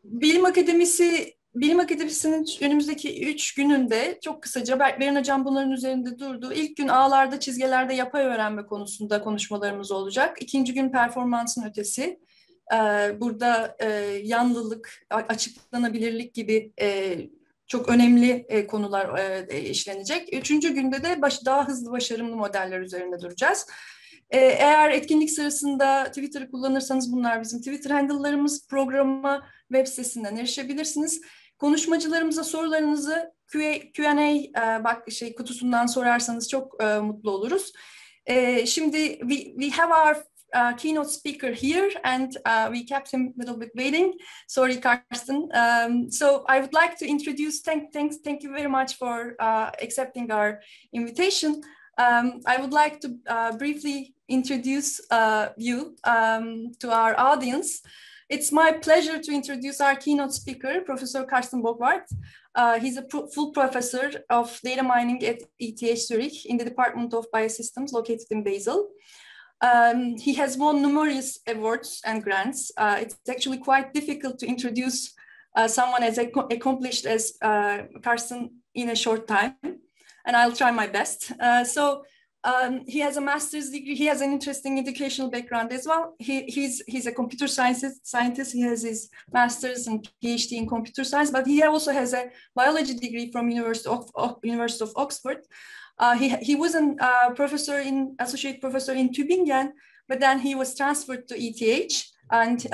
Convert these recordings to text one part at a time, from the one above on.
Bilim Akademisi'nin önümüzdeki 3 gününde çok kısaca Beren Hocam bunların üzerinde durdu. İlk gün ağlarda, çizgilerde yapay öğrenme konusunda konuşmalarımız olacak. İkinci gün performansın ötesi. Burada yanlılık, açıklanabilirlik gibi çok önemli konular işlenecek. Üçüncü günde de daha hızlı başarımlı modeller üzerinde duracağız. Eğer etkinlik sırasında Twitter'ı kullanırsanız bunlar bizim Twitter handle'larımız. Programa web sitesinden erişebilirsiniz. Konuşmacılarımıza sorularınızı Q&A kutusundan sorarsanız çok mutlu oluruz. Şimdi we have our keynote speaker here, and we kept him a little bit waiting. Sorry, Karsten. So I would like to introduce. Thank you very much for accepting our invitation. I would like to briefly introduce you to our audience. It's my pleasure to introduce our keynote speaker, Professor Karsten Borgwardt. He's a full professor of data mining at ETH Zurich in the Department of Biosystems located in Basel. He has won numerous awards and grants. It's actually quite difficult to introduce someone as accomplished as Karsten in a short time, and I'll try my best. He has a master's degree. He has an interesting educational background as well. He's a computer scientist. He has his master's and PhD in computer science, but he also has a biology degree from University of Oxford. He was an associate professor in Tübingen, but then he was transferred to ETH, and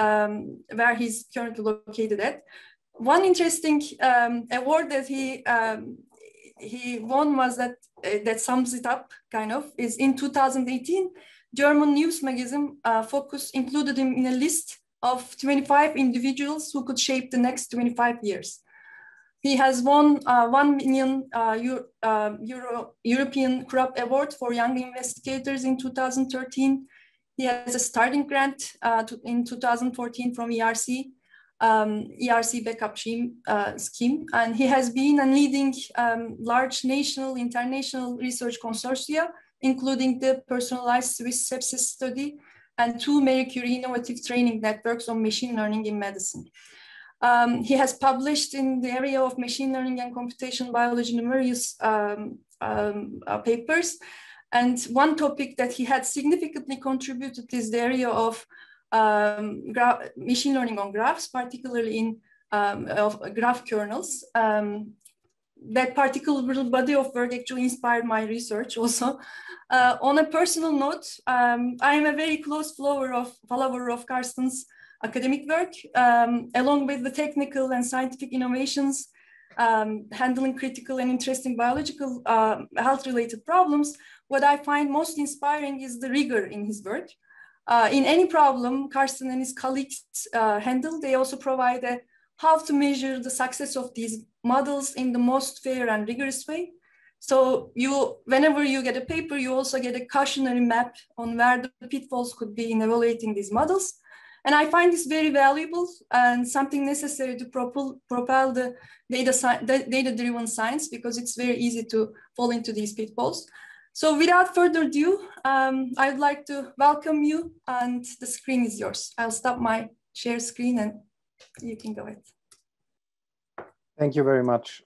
where he's currently located at. One interesting award that he won was that sums it up, kind of, is in 2018, German news magazine Focus included him in a list of 25 individuals who could shape the next 25 years. He has won 1 million European Crop Award for Young Investigators in 2013. He has a starting grant in 2014 from ERC. ERC backup scheme, and he has been leading large national, international research consortia, including the personalized Swiss sepsis study and 2 Marie Curie innovative training networks on machine learning in medicine. He has published in the area of machine learning and computational biology numerous papers, and one topic that he had significantly contributed is the area of machine learning on graphs, particularly in of graph kernels. That particular body of work actually inspired my research also. On a personal note, I am a very close follower of Karsten's academic work, along with the technical and scientific innovations, handling critical and interesting biological health-related problems. What I find most inspiring is the rigor in his work. In any problem Karsten and his colleagues handle, they also provide how to measure the success of these models in the most fair and rigorous way. So whenever you get a paper, you also get a cautionary map on where the pitfalls could be in evaluating these models. And I find this very valuable and something necessary to propel the data-driven science, because it's very easy to fall into these pitfalls. So without further ado, I would like to welcome you, and the screen is yours. I'll stop my share screen and you can go ahead. Thank you very much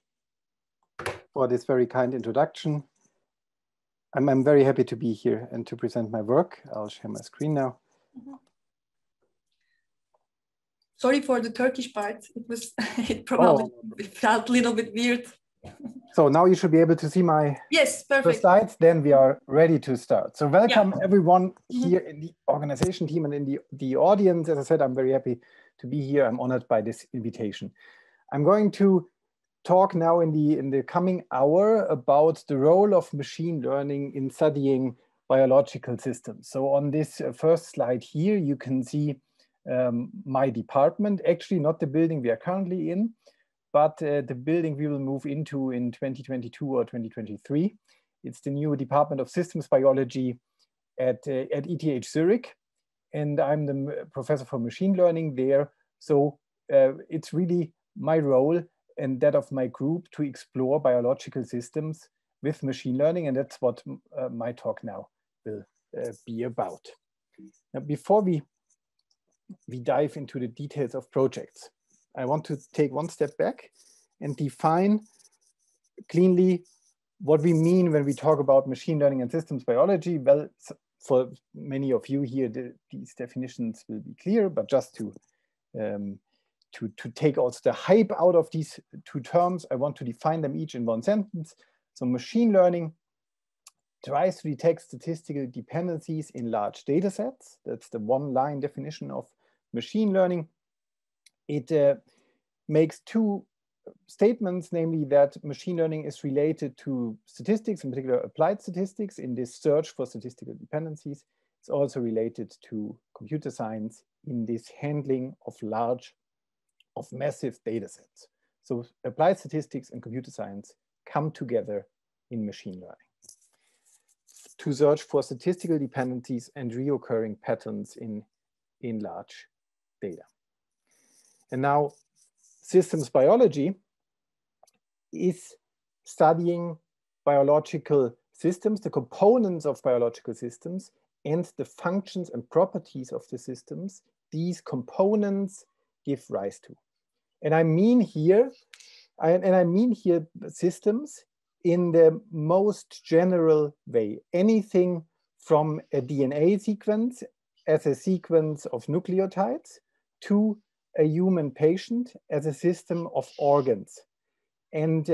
for this very kind introduction. I'm very happy to be here and to present my work. I'll share my screen now. Mm-hmm. Sorry for the Turkish part. It probably felt a little bit weird. So now you should be able to see my first slides. Then we are ready to start. So welcome everyone here in the organization team and in the audience. As I said, I'm very happy to be here. I'm honored by this invitation. I'm going to talk now in the coming hour about the role of machine learning in studying biological systems. So on this first slide here, you can see my department, actually not the building we are currently in, but the building we will move into in 2022 or 2023. It's the new Department of Systems Biology at ETH Zurich, and I'm the professor for machine learning there. So it's really my role and that of my group to explore biological systems with machine learning, and that's what my talk now will be about. Now, before we we dive into the details of projects. I want to take one step back and define cleanly what we mean when we talk about machine learning and systems biology. Well, for many of you here, these definitions will be clear, but just to take also the hype out of these two terms, I want to define them each in one sentence. So machine learning tries to detect statistical dependencies in large data sets. That's the one-line definition of machine learning. It makes two statements, namely that machine learning is related to statistics, in particular applied statistics, in this search for statistical dependencies. It's also related to computer science in this handling of massive data sets. So applied statistics and computer science come together in machine learning to search for statistical dependencies and reoccurring patterns in large data. And now systems biology is studying biological systems, the components of biological systems, and the functions and properties of the systems these components give rise to. And I mean here systems in the most general way. Anything from a DNA sequence as a sequence of nucleotides to a human patient as a system of organs. And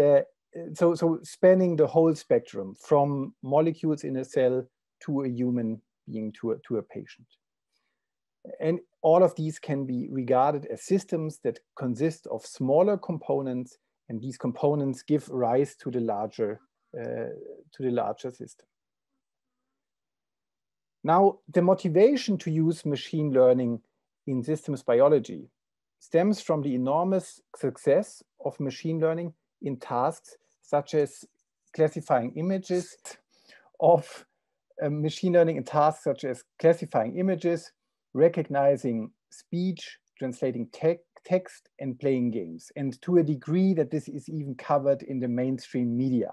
so spanning the whole spectrum from molecules in a cell to a human being, to a patient. And all of these can be regarded as systems that consist of smaller components, and these components give rise to the larger system. Now, the motivation to use machine learning in systems biology stems from the enormous success of machine learning in tasks such as classifying images, recognizing speech, translating text, and playing games, and to a degree that this is even covered in the mainstream media.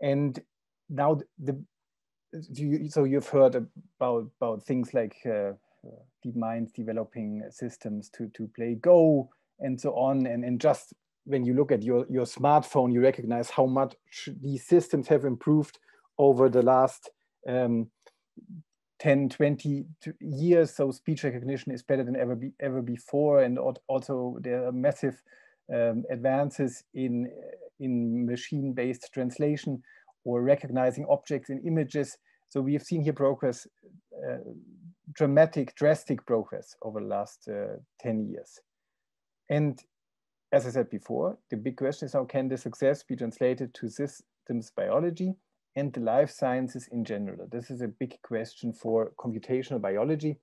And now, so you've heard about things like DeepMind developing systems to play Go and so on. And just when you look at your smartphone, you recognize how much these systems have improved over the last 10, 20 years. So speech recognition is better than ever before. And also there are massive advances in machine-based translation or recognizing objects in images. So we have seen here progress, drastic progress over the last 10 years. And as I said before, the big question is how can the success be translated to systems biology and the life sciences in general? This is a big question for computational biology,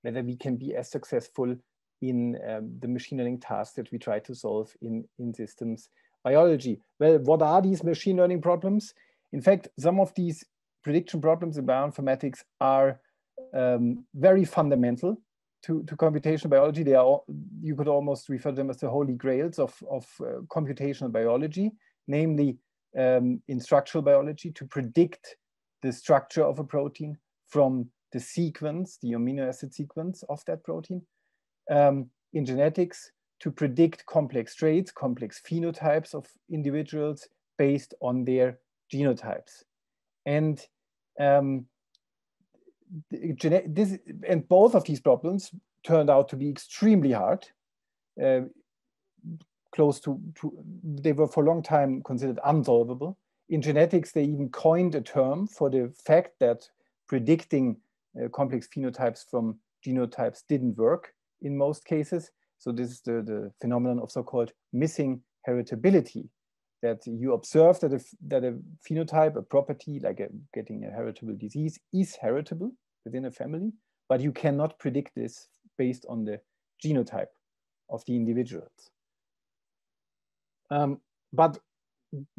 whether we can be as successful in the machine learning tasks that we try to solve in systems biology. Well, what are these machine learning problems? In fact, some of these prediction problems in bioinformatics are very fundamental to computational biology. They are, you could almost refer to them as the holy grails of computational biology, namely in structural biology, to predict the structure of a protein from the sequence, the amino acid sequence of that protein. In genetics, to predict complex traits, complex phenotypes of individuals based on their genotypes. And both of these problems turned out to be extremely hard. They were for a long time considered unsolvable. In genetics, they even coined a term for the fact that predicting complex phenotypes from genotypes didn't work in most cases. So this is the phenomenon of so-called missing heritability, that you observe that a phenotype, a property, like getting a heritable disease, is heritable within a family, but you cannot predict this based on the genotype of the individuals.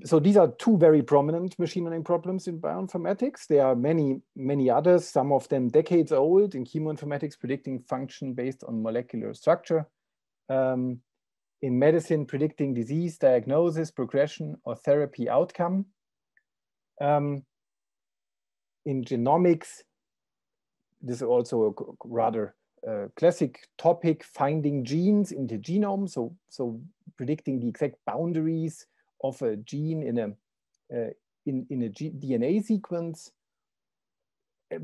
So these are two very prominent machine learning problems in bioinformatics. There are many, many others, some of them decades old in chemoinformatics, predicting function based on molecular structure. In medicine, predicting disease diagnosis, progression, or therapy outcome. In genomics, this is also a rather classic topic, finding genes in the genome, so predicting the exact boundaries of a gene in a DNA sequence.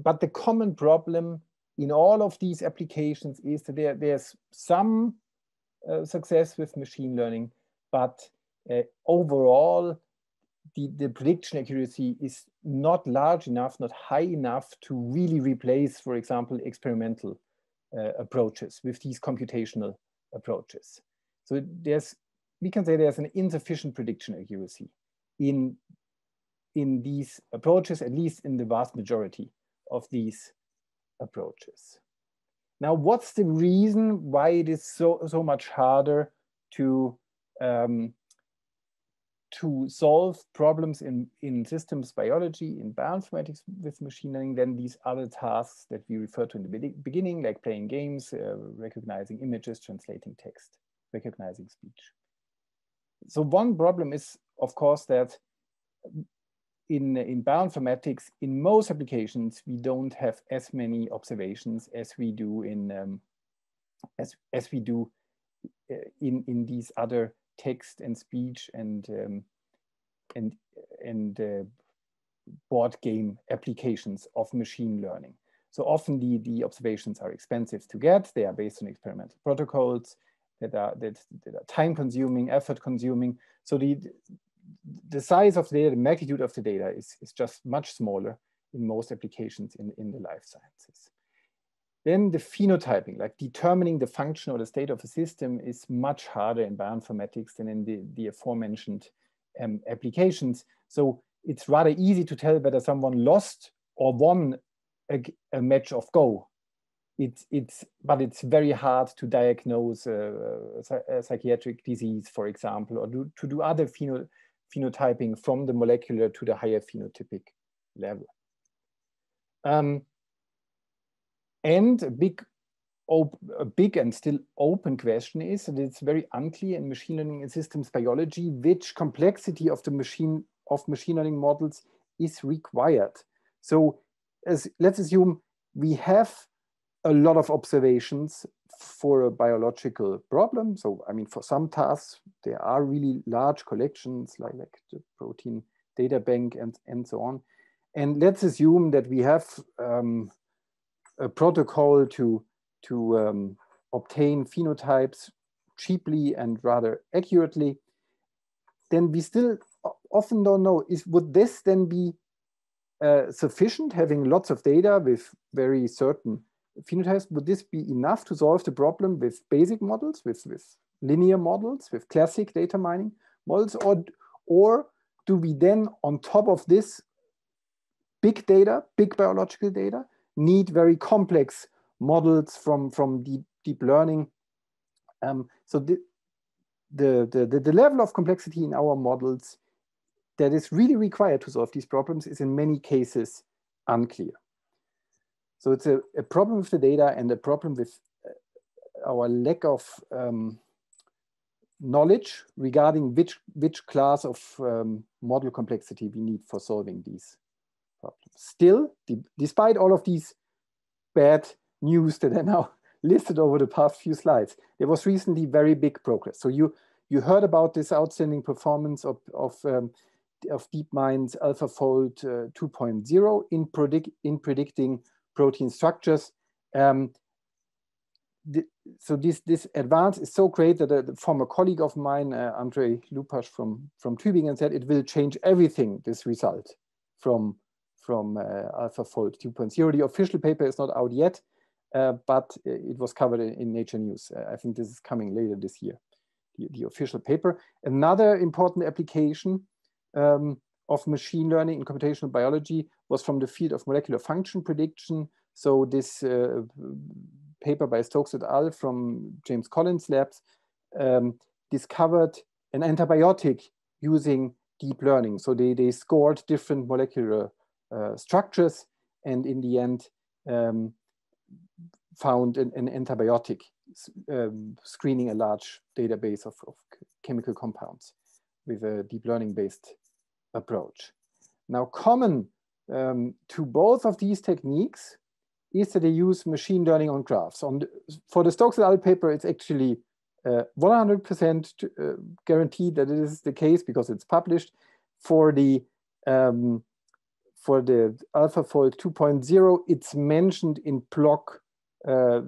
But the common problem in all of these applications is that there's some success with machine learning, but overall, the prediction accuracy is not large enough, not high enough to really replace, for example, experimental approaches with these computational approaches. So we can say there's an insufficient prediction accuracy in these approaches, at least in the vast majority of these approaches. Now, what's the reason why it is so much harder to solve problems in systems biology, in bioinformatics with machine learning than these other tasks that we referred to in the beginning, like playing games, recognizing images, translating text, recognizing speech? So one problem is, of course, that in bioinformatics, in most applications, we don't have as many observations as we do in in these other text and speech and board game applications of machine learning. So often the observations are expensive to get. They are based on experimental protocols that are time consuming, effort consuming. So the size of the data, the magnitude of the data is just much smaller in most applications in the life sciences. Then the phenotyping, like determining the function or the state of a system, is much harder in bioinformatics than in the aforementioned applications. So it's rather easy to tell whether someone lost or won a match of Go. But it's very hard to diagnose a psychiatric disease, for example, or to do other phenotyping from the molecular to the higher phenotypic level. And a big and still open question is that it's very unclear in machine learning and systems biology which complexity of the machine learning models is required. So let's assume we have a lot of observations for a biological problem. So I mean, for some tasks, there are really large collections like the protein data bank and so on. And let's assume that we have a protocol to obtain phenotypes cheaply and rather accurately. Then we still often don't know, would this then be sufficient, having lots of data with very certain phenotypes? Would this be enough to solve the problem with basic models, with linear models, with classic data mining models? Or do we then, on top of this big data, big biological data, need very complex models from deep learning? So the level of complexity in our models that is really required to solve these problems is in many cases unclear. So it's a problem with the data and a problem with our lack of knowledge regarding which class of model complexity we need for solving these problems. Still, despite all of these bad news that are now listed over the past few slides, there was recently very big progress. So you heard about this outstanding performance of DeepMind's AlphaFold 2.0 in predicting protein structures. So this advance is so great that a former colleague of mine, Andrei Lupas from Tübingen, said it will change everything, this result from AlphaFold 2.0. The official paper is not out yet, but it was covered in Nature News. I think this is coming later this year, the official paper. Another important application of machine learning in computational biology was from the field of molecular function prediction. So this paper by Stokes et al. From James Collins' labs discovered an antibiotic using deep learning. So they scored different molecular structures and in the end found an antibiotic screening a large database of chemical compounds with a deep learning based approach. Now, common to both of these techniques is that they use machine learning on graphs. For the Stokes et al. Paper, it's actually 100% guaranteed that it is the case because it's published. For the AlphaFold 2.0, it's mentioned in blog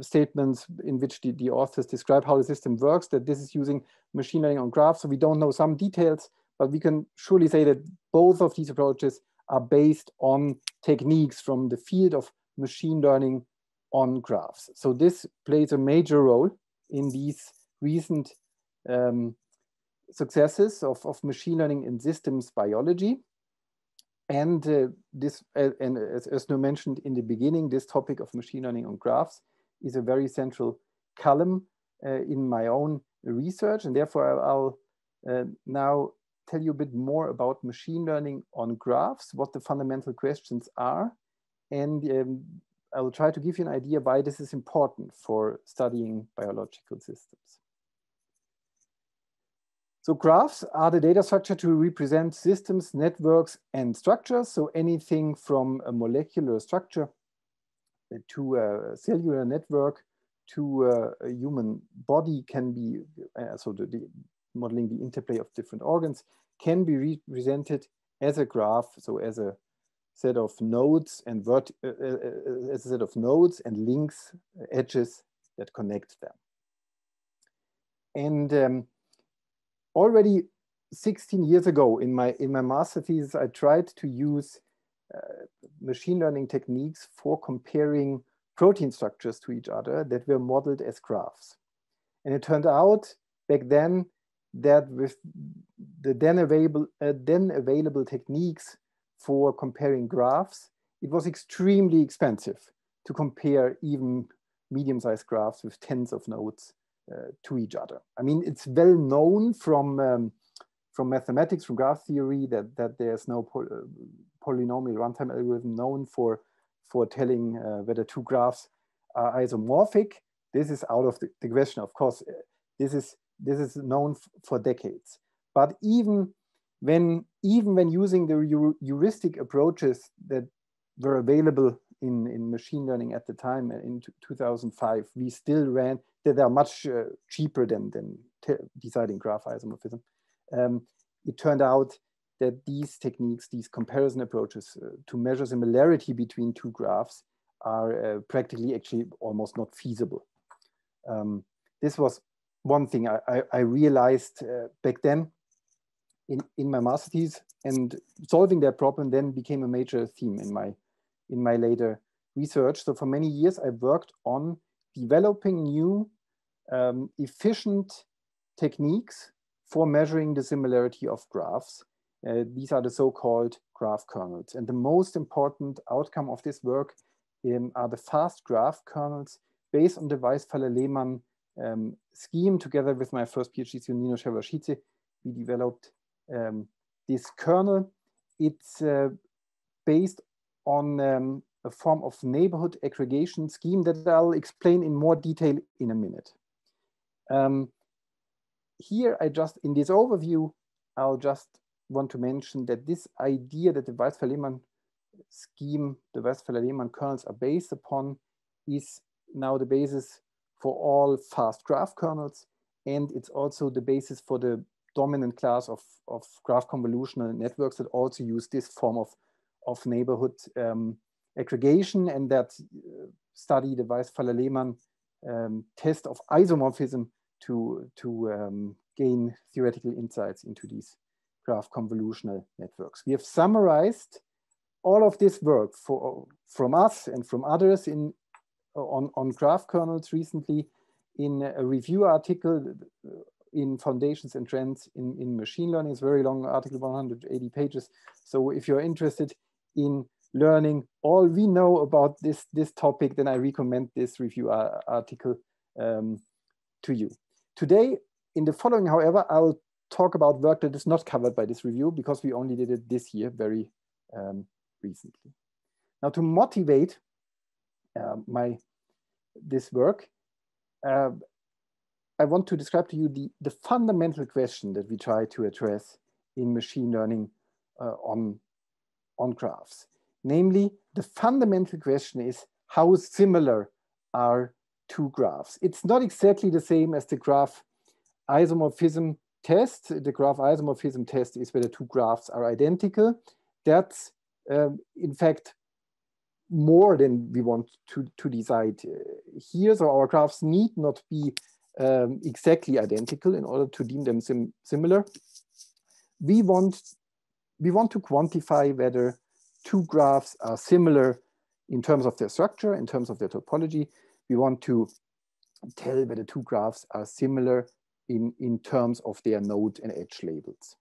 statements in which the authors describe how the system works, that this is using machine learning on graphs. So we don't know some details, but we can surely say that both of these approaches are based on techniques from the field of machine learning on graphs. So this plays a major role in these recent successes of machine learning in systems biology. And as Nu mentioned in the beginning, this topic of machine learning on graphs is a very central column in my own research. And therefore, I'll now tell you a bit more about machine learning on graphs, what the fundamental questions are. And I will try to give you an idea why this is important for studying biological systems. So graphs are the data structure to represent systems, networks, and structures. So anything from a molecular structure to a cellular network to a human body can be, so the modeling the interplay of different organs can be represented as a graph, so as a set of nodes and as a set of nodes and links, edges that connect them. And already 16 years ago in my master thesis, I tried to use machine learning techniques for comparing protein structures to each other that were modeled as graphs. And it turned out back then that with the then available techniques for comparing graphs, it was extremely expensive to compare even medium-sized graphs with tens of nodes to each other. I mean, it's well known from mathematics, from graph theory, that there's no polynomial runtime algorithm known for telling whether two graphs are isomorphic. This is out of the question. Of course, this is known for decades. But even when using the heuristic approaches that were available in machine learning at the time in 2005, we still ran that are much cheaper than deciding graph isomorphism. It turned out that these techniques, these comparison approaches to measure similarity between two graphs are practically actually almost not feasible. This was one thing I realized back then in my master thesis, and solving that problem then became a major theme in my later research. So for many years, I worked on developing new efficient techniques for measuring the similarity of graphs. These are the so-called graph kernels. And the most important outcome of this work are the fast graph kernels based on the Weisfeiler-Lehmann scheme. Together with my first PhD student, Nino Shevashice, we developed this kernel. It's based on a form of neighborhood aggregation scheme that I'll explain in more detail in a minute. Here, in this overview, I'll just want to mention that this idea that the Weisfeiler-Lehmann scheme, the Weisfeiler-Lehmann kernels are based upon, is now the basis for all fast graph kernels. And it's also the basis for the dominant class of graph convolutional networks that also use this form of neighborhood aggregation, and that study the Weisfeiler-Lehmann test of isomorphism to gain theoretical insights into these graph convolutional networks. We have summarized all of this work from us and from others on graph kernels recently in a review article in Foundations and Trends in Machine Learning. It's a very long article, 180 pages. So if you're interested in learning all we know about this topic, then I recommend this review article to you. Today, in the following, however, I will talk about work that is not covered by this review because we only did it this year, very recently. Now, to motivate this work, I want to describe to you the fundamental question that we try to address in machine learning on graphs. Namely, the fundamental question is, how similar are two graphs. It's not exactly the same as the graph isomorphism test. The graph isomorphism test is where the two graphs are identical. That's in fact more than we want to decide here. So our graphs need not be exactly identical in order to deem them similar. We want to quantify whether two graphs are similar in terms of their structure, in terms of their topology. We want to tell whether two graphs are similar in terms of their node and edge labels.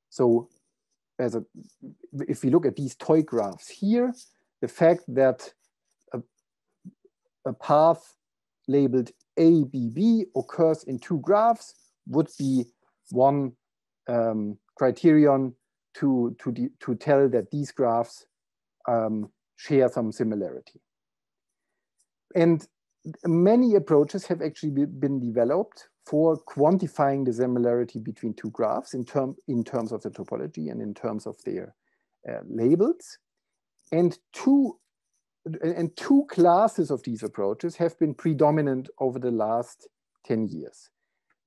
So if we look at these toy graphs here, the fact that a path labeled ABB occurs in two graphs would be one criterion to tell that these graphs share some similarity. And many approaches have actually been developed for quantifying the similarity between two graphs in terms of the topology and in terms of their labels. And two classes of these approaches have been predominant over the last 10 years.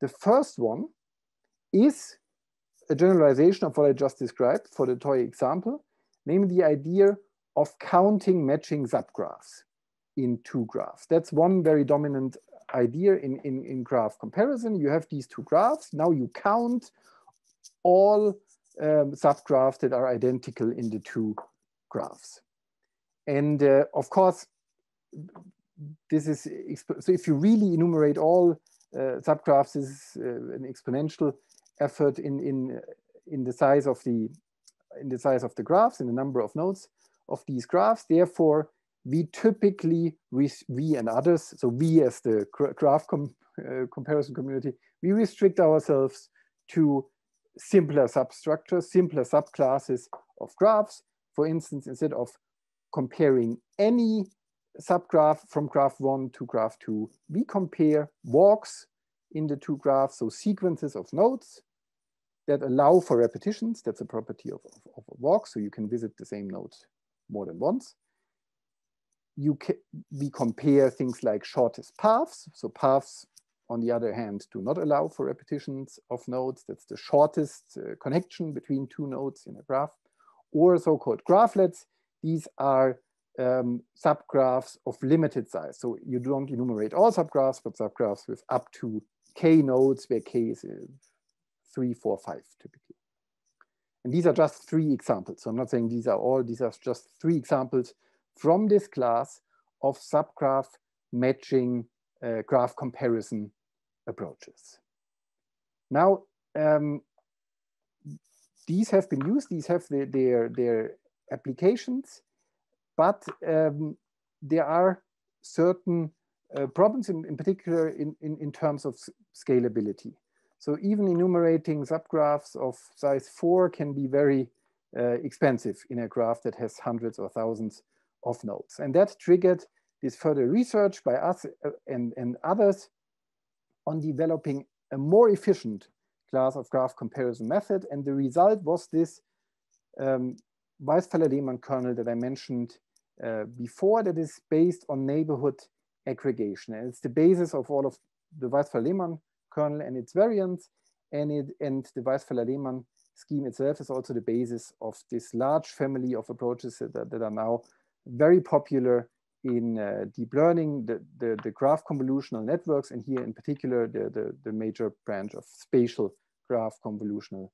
The first one is a generalization of what I just described for the toy example, namely the idea of counting matching subgraphs in two graphs. That's one very dominant idea in graph comparison. You have these two graphs. Now you count all subgraphs that are identical in the two graphs. And of course, this is, so if you really enumerate all subgraphs, this is an exponential effort in the size of the graphs, in the number of nodes of these graphs. Therefore, we typically, we and others, so we as the graph comparison community, we restrict ourselves to simpler substructures, simpler subclasses of graphs. For instance, instead of comparing any subgraph from graph 1 to graph 2, we compare walks in the two graphs, so sequences of nodes that allow for repetitions. That's a property of a walk, so you can visit the same node more than once. We compare things like shortest paths. So paths, on the other hand, do not allow for repetitions of nodes. That's the shortest connection between two nodes in a graph. Or so-called graphlets. These are subgraphs of limited size. So you don't enumerate all subgraphs, but subgraphs with up to k nodes, where k is 3, 4, 5 typically. And these are just 3 examples. So I'm not saying these are all, these are just 3 examples from this class of subgraph matching graph comparison approaches. Now, these have been used, these have their applications, but there are certain problems in particular in terms of scalability. So even enumerating subgraphs of size 4 can be very expensive in a graph that has hundreds or thousands of nodes. And that triggered this further research by us and others on developing a more efficient class of graph comparison method. And the result was this Weisfeiler-Lehmann kernel that I mentioned before, that is based on neighborhood aggregation. And it's the basis of all of the Weisfeiler-Lehmann kernel and its variants. And the Weisfeiler-Lehmann scheme itself is also the basis of this large family of approaches that are now very popular in deep learning, the graph convolutional networks, and here in particular the major branch of spatial graph convolutional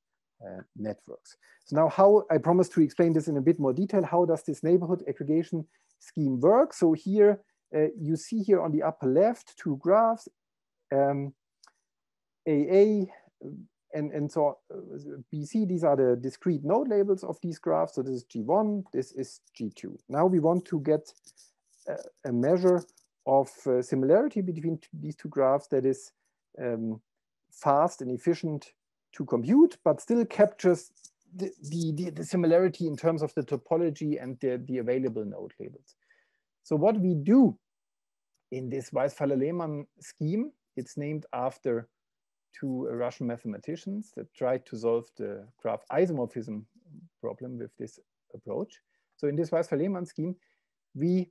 networks. So now, how I promise to explain this in a bit more detail. How does this neighborhood aggregation scheme work? So here you see here on the upper left 2 graphs, AA and so BC. These are the discrete node labels of these graphs. So this is G1, this is G2. Now we want to get a measure of similarity between these 2 graphs that is fast and efficient to compute, but still captures the similarity in terms of the topology and the available node labels. So what we do in this Weisfeiler-Lehmann scheme, it's named after 2 Russian mathematicians that tried to solve the graph isomorphism problem with this approach. So in this Weisfeiler-Lehmann scheme, we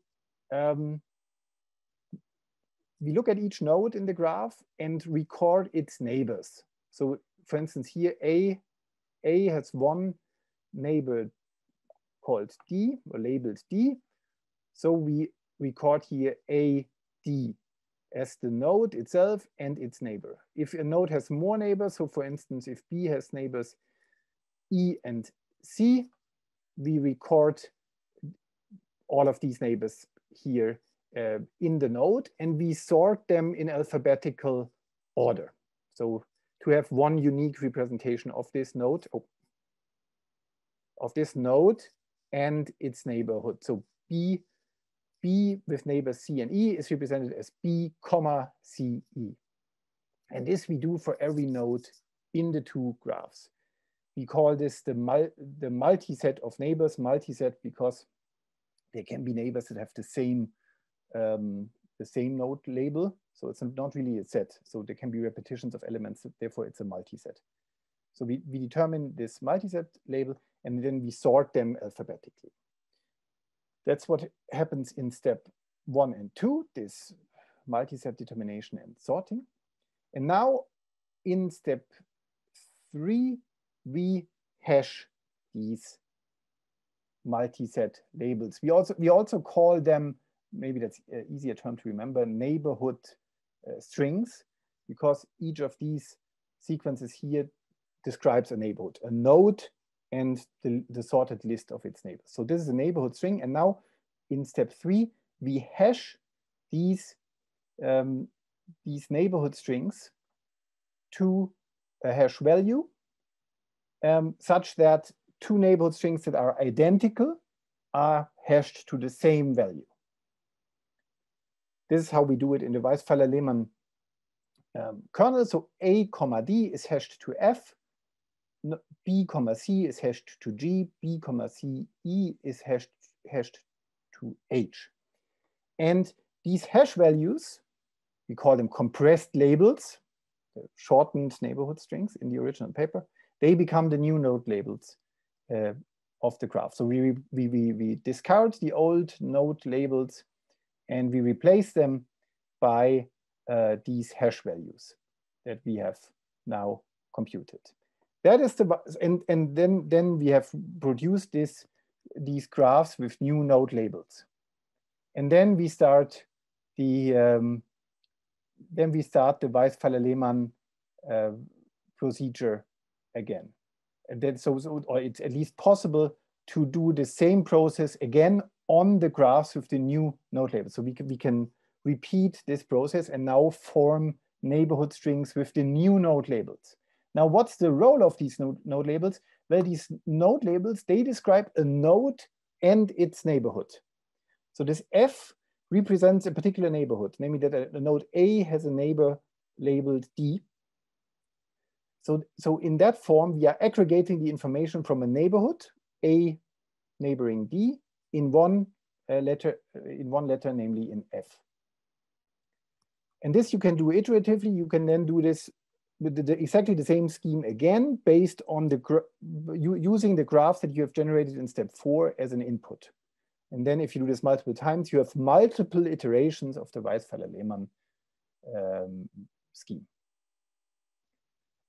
we look at each node in the graph and record its neighbors. So for instance, here A has one neighbor called D, or labeled D. So we record here AD as the node itself and its neighbor. If a node has more neighbors, so for instance, if B has neighbors E and C, we record all of these neighbors here in the node, and we sort them in alphabetical order. So to have one unique representation of this node, and its neighborhood. So B with neighbors C and E is represented as B, C, E. And this we do for every node in the two graphs. We call this the multi-set of neighbors, multi-set because there can be neighbors that have the same node label. So it's not really a set. So there can be repetitions of elements, therefore it's a multi-set. So we determine this multi-set label and then we sort them alphabetically. That's what happens in step 1 and 2, this multi-set determination and sorting. And now in step 3, we hash these multi-set labels. We also call them, maybe that's an easier term to remember, neighborhood strings, because each of these sequences here describes a neighborhood, a node and the sorted list of its neighbors. So this is a neighborhood string. And now in step 3, we hash these neighborhood strings to a hash value such that two neighborhood strings that are identical are hashed to the same value. This is how we do it in the Weisfeiler-Lehmann kernel. So A, D is hashed to F, B, C is hashed to G, B, C, E is hashed to H. And these hash values, we call them compressed labels, the shortened neighborhood strings in the original paper, they become the new node labels of the graph. So we discard the old node labels and we replace them by these hash values that we have now computed. That is and then we have produced these graphs with new node labels. And then we start the Weisfeiler-Lehmann procedure again. And then or it's at least possible to do the same process again on the graphs with the new node labels. So we can repeat this process and now form neighborhood strings with the new node labels. Now, what's the role of these node labels? Well, these node labels, they describe a node and its neighborhood. So this F represents a particular neighborhood, namely that a node A has a neighbor labeled D. So in that form, we are aggregating the information from a neighborhood, A neighboring D, in one letter, namely in F. And this you can do iteratively. You can then do this with exactly the same scheme again, based on using the graph that you have generated in step 4 as an input. And then if you do this multiple times, you have multiple iterations of the Weisfeiler-Lehmann scheme.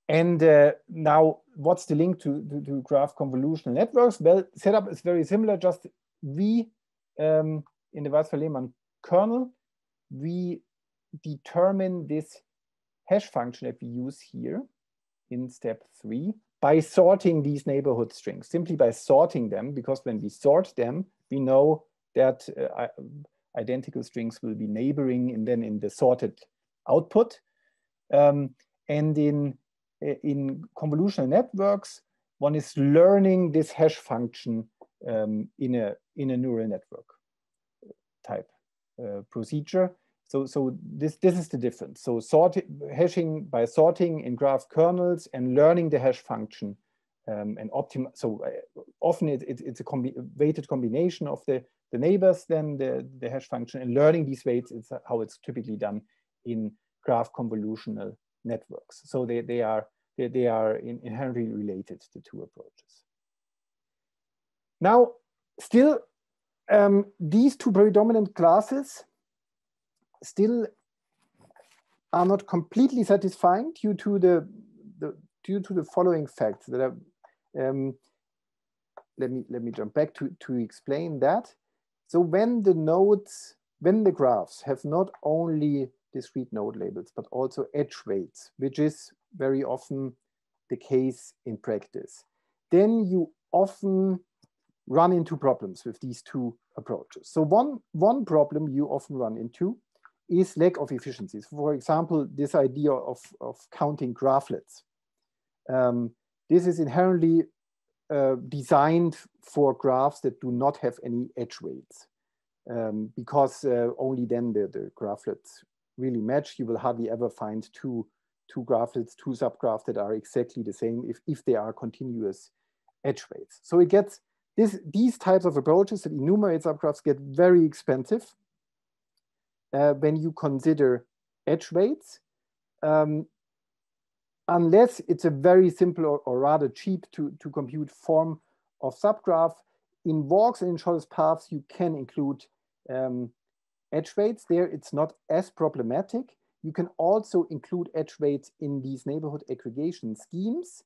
And now, what's the link to graph convolutional networks? Well, setup is very similar, just in the Weisfeiler-Lehmann kernel, we determine this hash function that we use here in step 3 by sorting these neighborhood strings, simply by sorting them, because when we sort them, we know that identical strings will be neighboring and then in the sorted output. And in convolutional networks, one is learning this hash function in a neural network type procedure. So this is the difference. So hashing by sorting in graph kernels and learning the hash function and often it's a weighted combination of the neighbors, then the hash function, and learning these weights is how it's typically done in graph convolutional networks. So they are inherently related, the two approaches. Now, still these two predominant classes still are not completely satisfying due to the following facts that are, let me jump back to explain that. So when the graphs have not only discrete node labels, but also edge weights, which is very often the case in practice, then you often run into problems with these two approaches. So one problem you often run into is lack of efficiencies. For example, this idea of counting graphlets. This is inherently designed for graphs that do not have any edge weights, because only then the graphlets really match. You will hardly ever find two graphlets, two subgraphs that are exactly the same if they are continuous edge weights. So it gets these types of approaches that enumerate subgraphs get very expensive when you consider edge weights, unless it's a very simple or rather cheap to compute form of subgraph. In walks and in shortest paths, you can include edge weights. There, it's not as problematic. You can also include edge weights in these neighborhood aggregation schemes.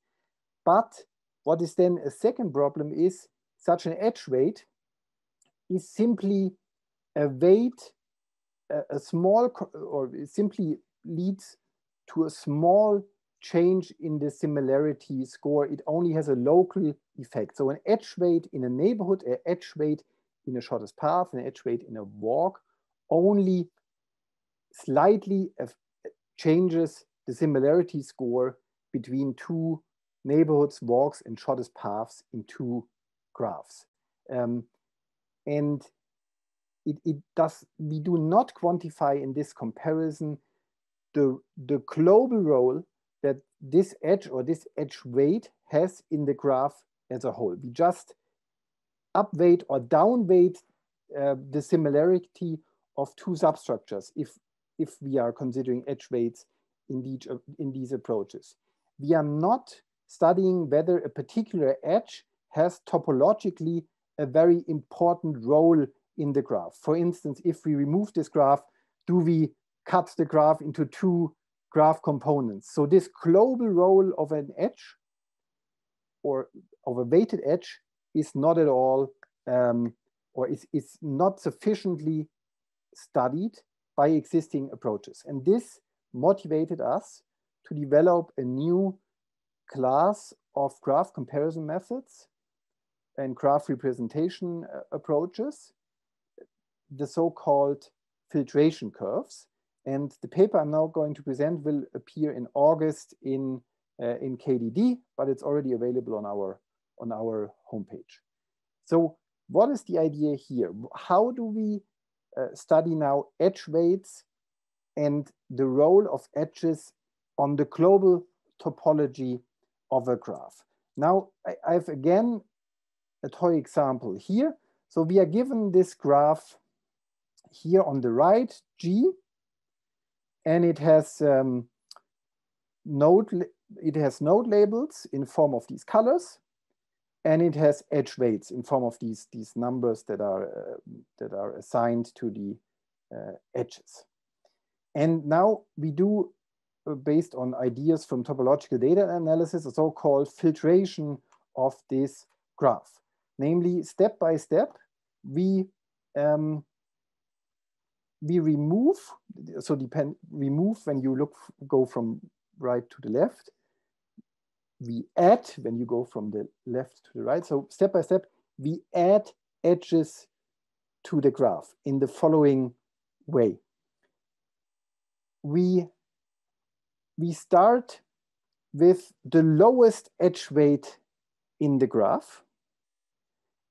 But what is then a second problem is such an edge weight is simply a weight, a small, or it simply leads to a small change in the similarity score. It only has a local effect. So an edge weight in a neighborhood, an edge weight in a shortest path, an edge weight in a walk only slightly changes the similarity score between two neighborhoods, walks, and shortest paths in two graphs. And we do not quantify in this comparison the global role that this edge or this edge weight has in the graph as a whole. We just upweight or downweight the similarity of two substructures if we are considering edge weights in these approaches. We are not studying whether a particular edge has topologically a very important role in the graph. For instance, if we remove this graph, do we cut the graph into two graph components? So this global role of an edge or of a weighted edge is not at all, or is not sufficiently studied by existing approaches. And this motivated us to develop a new class of graph comparison methods and graph representation approaches, the so-called filtration curves. And the paper I'm now going to present will appear in August in KDD, but it's already available on our homepage. So what is the idea here? How do we study now edge weights and the role of edges on the global topology of a graph? Now, I have again a toy example here. So we are given this graph here on the right, G, and it has node labels in form of these colors, and it has edge weights in form of these numbers that are assigned to the edges. And now we do, based on ideas from topological data analysis, a so-called filtration of this graph. Namely, step by step, we remove, so remove when you go from right to the left. We add when you go from the left to the right. So step by step, we add edges to the graph in the following way. We start with the lowest edge weight in the graph.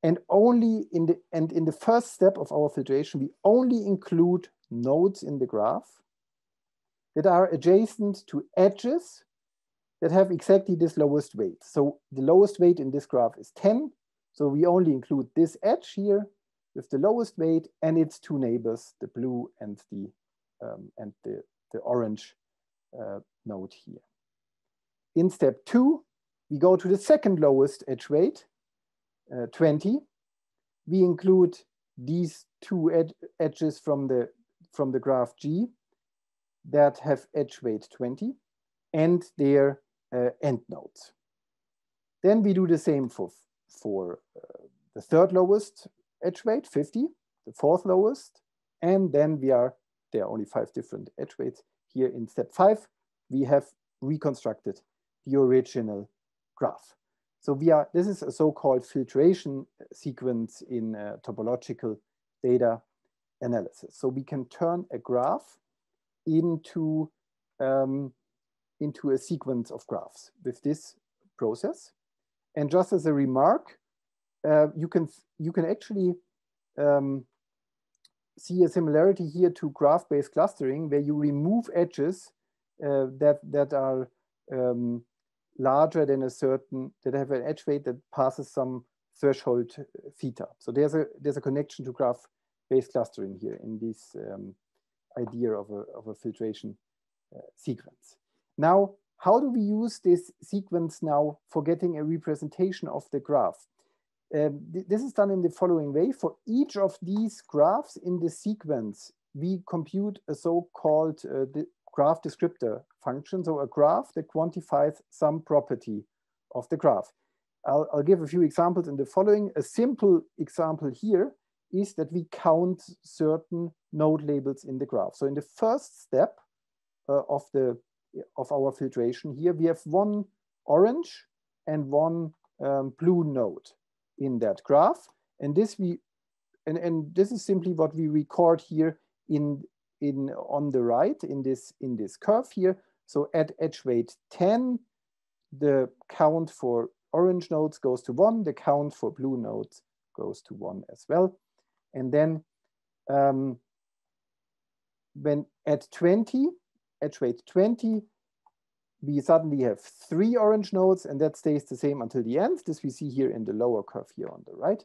And only in the first step of our filtration, we only include nodes in the graph that are adjacent to edges that have exactly this lowest weight. So the lowest weight in this graph is 10. So we only include this edge here with the lowest weight and its two neighbors, the blue and the orange node here. In step 2, we go to the second lowest edge weight, 20. We include these two edges from the graph G that have edge weight 20 and their end nodes. Then we do the same for the third lowest edge weight, 50, the fourth lowest, and then there are only 5 different edge weights. Here in step 5, we have reconstructed the original graph. So this is a so-called filtration sequence in topological data analysis. So we can turn a graph into a sequence of graphs with this process. And just as a remark, you can actually see a similarity here to graph-based clustering, where you remove edges that are larger than that have an edge weight that passes some threshold theta. So there's a connection to graph-based clustering here in this idea of a filtration sequence. Now, how do we use this sequence now for getting a representation of the graph? This is done in the following way. For each of these graphs in the sequence, we compute a so-called graph descriptor function, so a graph that quantifies some property of the graph. I'll give a few examples in the following. A simple example here is that we count certain node labels in the graph. So in the first step of our filtration here, we have one orange and one blue node in that graph, and this is simply what we record here on the right in this curve here. So at edge weight 10, the count for orange nodes goes to 1, the count for blue nodes goes to 1 as well. And then when at 20, edge weight 20, we suddenly have 3 orange nodes, and that stays the same until the end. This we see here in the lower curve here on the right.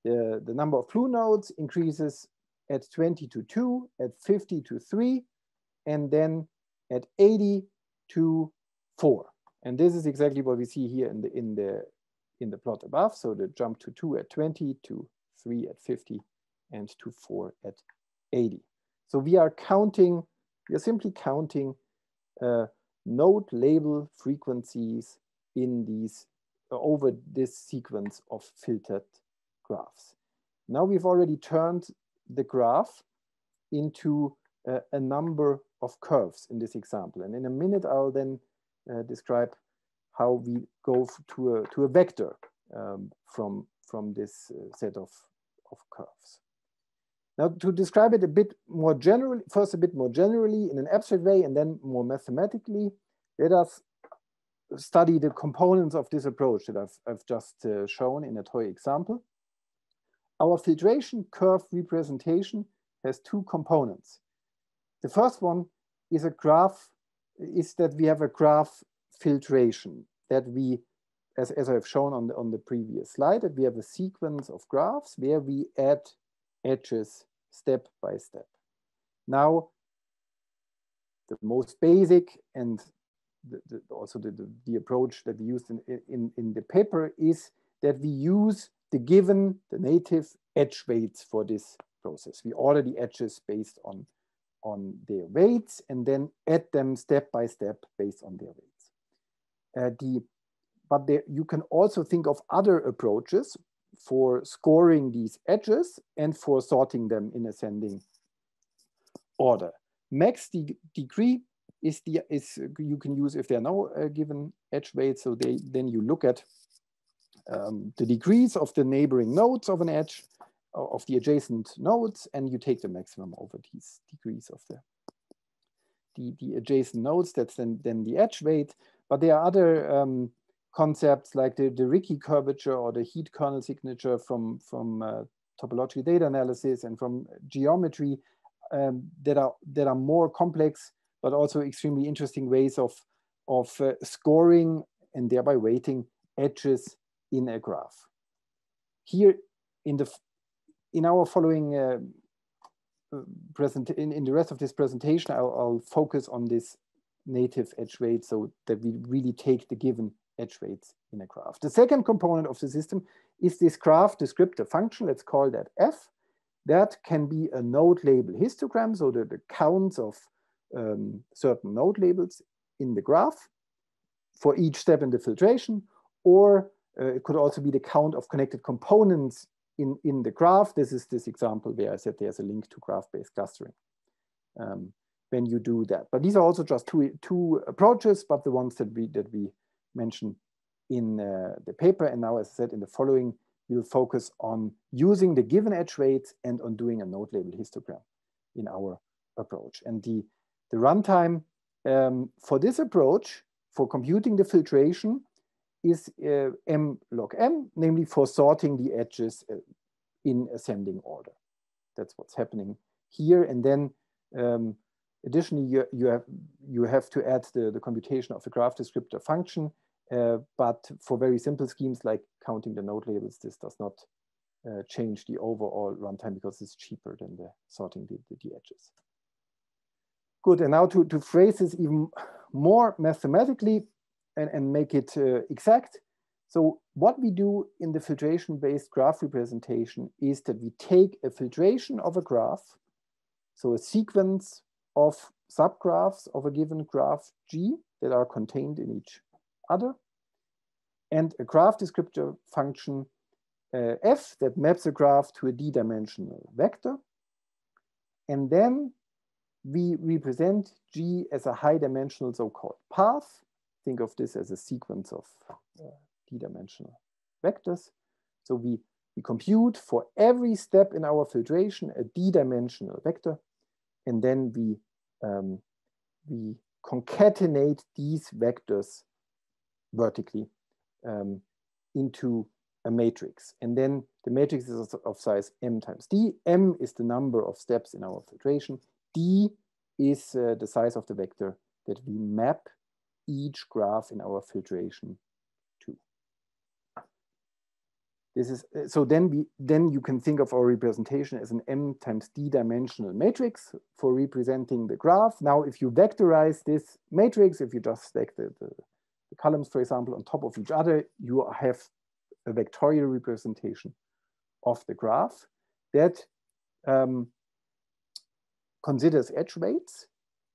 The number of blue nodes increases at 20 to 2, at 50 to 3, and then at 80 to 4. And this is exactly what we see here in the plot above. So the jump to 2 at 20, to 3 at 50, and to 4 at 80. So we are simply counting node label frequencies in these over this sequence of filtered graphs. Now we've already turned the graph into a number of curves in this example, and in a minute I'll then describe how we go to a vector from this set of curves. Now, to describe it a bit more generally, first a bit more generally in an abstract way, and then more mathematically, let us study the components of this approach that I've just shown in a toy example. Our filtration curve representation has 2 components. The first one is that we have a graph filtration that we, as I've shown on the previous slide, that we have a sequence of graphs where we add edges step by step. Now, the most basic and also the approach that we used in the paper is that we use the native edge weights for this process. We order the edges based on their weights and then add them step by step based on their weights. But you can also think of other approaches for scoring these edges and for sorting them in ascending order. Max degree is you can use if there are no given edge weights. So then you look at the degrees of the neighboring nodes of an edge, of the adjacent nodes, and you take the maximum over these degrees of the adjacent nodes. That's then the edge weight. But there are other concepts like the Ricci curvature or the heat kernel signature from topological data analysis and from geometry that are more complex, but also extremely interesting ways of scoring and thereby weighting edges in a graph. Here in our following in the rest of this presentation, I'll focus on this native edge weight so that we really take the given edge weights in a graph. The second component of the system is this graph descriptor function. Let's call that F. That can be a node label histogram, so the counts of certain node labels in the graph for each step in the filtration, or it could also be the count of connected components in the graph. This is this example where I said there's a link to graph-based clustering when you do that. But these are also just two approaches, but the ones that we mentioned in the paper. And now, as I said, in the following, we'll focus on using the given edge weights and on doing a node label histogram in our approach. And the runtime for this approach, for computing the filtration, is m log m, namely for sorting the edges in ascending order. That's what's happening here. And then additionally, you have to add the computation of the graph descriptor function. But for very simple schemes like counting the node labels, this does not change the overall runtime because it's cheaper than the sorting the edges. Good, and now to phrase this even more mathematically and make it exact. So what we do in the filtration-based graph representation is that we take a filtration of a graph, so a sequence of subgraphs of a given graph G that are contained in each other, and a graph descriptor function f that maps a graph to a d-dimensional vector. And then we represent G as a high-dimensional so-called path. Think of this as a sequence of d-dimensional vectors. So we compute for every step in our filtration a d-dimensional vector, and then we concatenate these vectors vertically into a matrix. And then the matrix is of size m times d. M is the number of steps in our filtration. D is the size of the vector that we map each graph in our filtration to. This is so then you can think of our representation as an m times d dimensional matrix for representing the graph. Now, if you vectorize this matrix, if you just stack the columns, for example, on top of each other, you have a vectorial representation of the graph that considers edge weights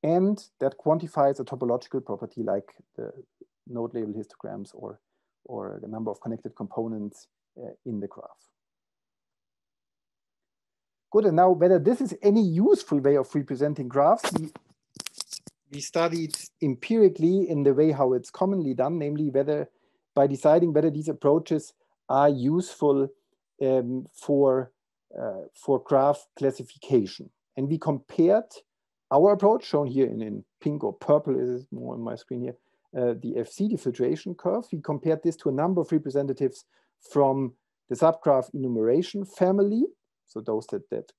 and that quantifies a topological property like the node label histograms or the number of connected components in the graph. Good, and now whether this is any useful way of representing graphs, we studied empirically in the way how it's commonly done, namely whether by deciding whether these approaches are useful for graph classification. And we compared our approach, shown here in pink or purple, is more on my screen here, the FC, the filtration curve. We compared this to a number of representatives from the subgraph enumeration family. So those that